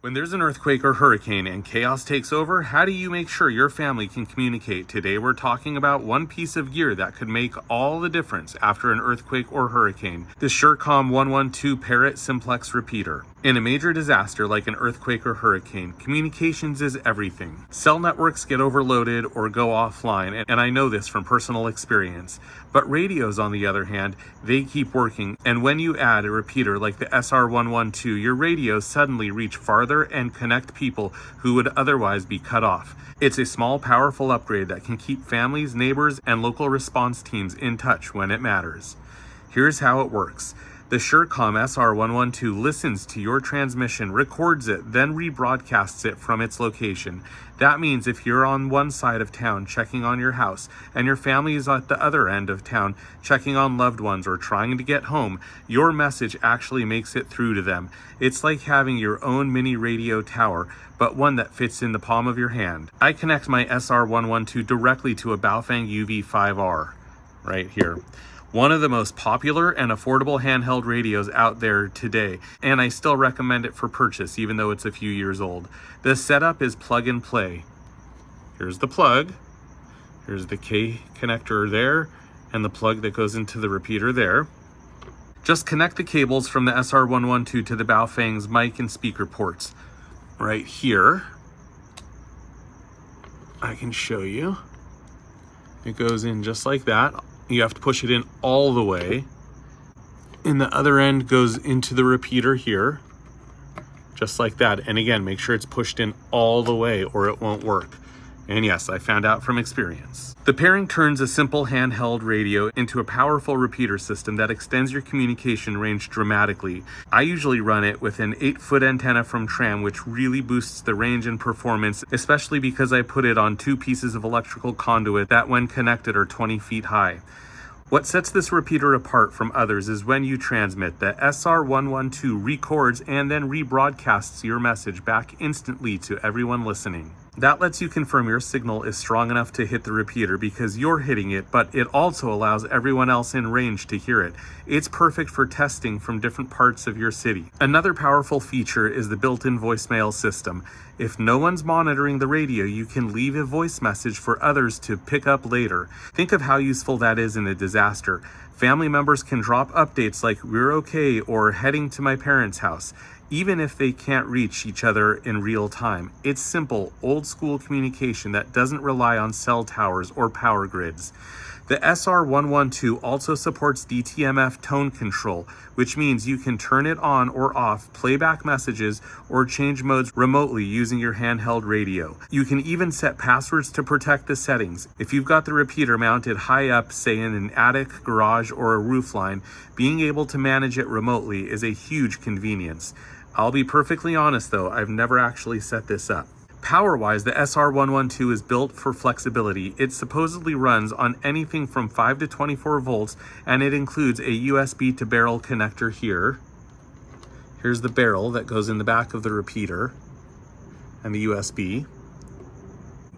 When there's an earthquake or hurricane and chaos takes over, how do you make sure your family can communicate? Today we're talking about one piece of gear that could make all the difference after an earthquake or hurricane: the Surecom 112 Parrot Simplex repeater. In a major disaster like an earthquake or hurricane, communications is everything. Cell networks get overloaded or go offline, and I know this from personal experience. But radios, on the other hand, they keep working, and when you add a repeater like the SR-112, your radios suddenly reach farther and connect people who would otherwise be cut off. It's a small, powerful upgrade that can keep families, neighbors, and local response teams in touch when it matters. Here's how it works. The Surecom SR-112 listens to your transmission, records it, then rebroadcasts it from its location. That means if you're on one side of town checking on your house and your family is at the other end of town checking on loved ones or trying to get home, your message actually makes it through to them. It's like having your own mini radio tower, but one that fits in the palm of your hand. I connect my SR-112 directly to a Baofeng UV5R right here. One of the most popular and affordable handheld radios out there today, and I still recommend it for purchase even though it's a few years old. The setup is plug and play. Here's the plug, here's the K connector there, and the plug that goes into the repeater there. Just connect the cables from the SR-112 to the Baofeng's mic and speaker ports. Right here, I can show you. It goes in just like that. You have to push it in all the way. And the other end goes into the repeater here, just like that. And again, make sure it's pushed in all the way or it won't work. And yes, I found out from experience. The pairing turns a simple handheld radio into a powerful repeater system that extends your communication range dramatically. I usually run it with an 8-foot antenna from Tram, which really boosts the range and performance, especially because I put it on 2 pieces of electrical conduit that when connected are 20 feet high. What sets this repeater apart from others is when you transmit, the SR-112 records and then rebroadcasts your message back instantly to everyone listening. That lets you confirm your signal is strong enough to hit the repeater because you're hitting it, but it also allows everyone else in range to hear it. It's perfect for testing from different parts of your city. Another powerful feature is the built-in voicemail system. If no one's monitoring the radio, you can leave a voice message for others to pick up later. Think of how useful that is in a disaster. Family members can drop updates like "we're okay" or "heading to my parents' house," even if they can't reach each other in real time. It's simple, old-school communication that doesn't rely on cell towers or power grids. The SR-112 also supports DTMF tone control, which means you can turn it on or off, play back messages, or change modes remotely using your handheld radio. You can even set passwords to protect the settings. If you've got the repeater mounted high up, say in an attic, garage, or a roofline, being able to manage it remotely is a huge convenience. I'll be perfectly honest though, I've never actually set this up. Power-wise, the SR-112 is built for flexibility. It supposedly runs on anything from 5 to 24 volts, and it includes a USB to barrel connector here. Here's the barrel that goes in the back of the repeater, and the USB.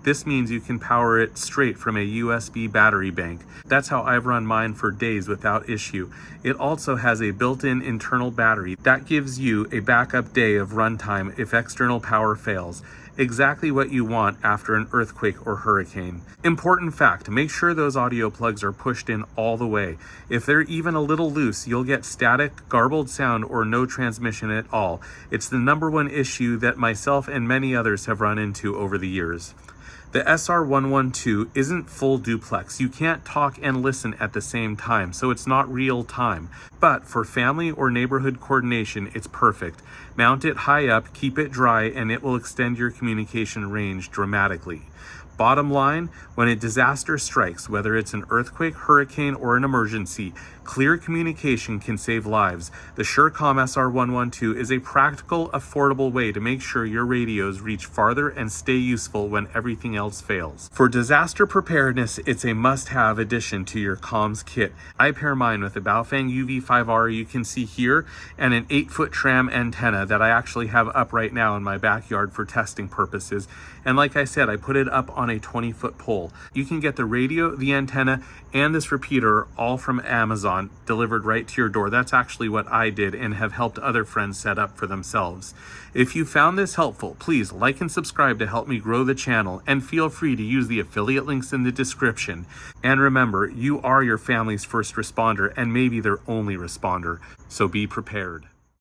This means you can power it straight from a USB battery bank. That's how I've run mine for days without issue. It also has a built-in internal battery that gives you a backup day of runtime if external power fails. Exactly what you want after an earthquake or hurricane. Important fact, make sure those audio plugs are pushed in all the way. If they're even a little loose, you'll get static, garbled sound, or no transmission at all. It's the #1 issue that myself and many others have run into over the years. The SR-112 isn't full duplex. You can't talk and listen at the same time, so it's not real time. But for family or neighborhood coordination, it's perfect. Mount it high up, keep it dry, and it will extend your communication range dramatically. Bottom line, when a disaster strikes, whether it's an earthquake, hurricane, or an emergency, clear communication can save lives. The Surecom SR-112 is a practical, affordable way to make sure your radios reach farther and stay useful when everything else fails. For disaster preparedness, it's a must-have addition to your comms kit. I pair mine with a Baofeng UV5R you can see here, and an 8-foot Tram antenna that I actually have up right now in my backyard for testing purposes. And like I said, I put it up on a 20-foot pole. You can get the radio, the antenna, and this repeater all from Amazon. Amazon delivered right to your door. That's actually what I did and have helped other friends set up for themselves. If you found this helpful, please like and subscribe to help me grow the channel, and feel free to use the affiliate links in the description. And remember, you are your family's first responder and maybe their only responder, so be prepared.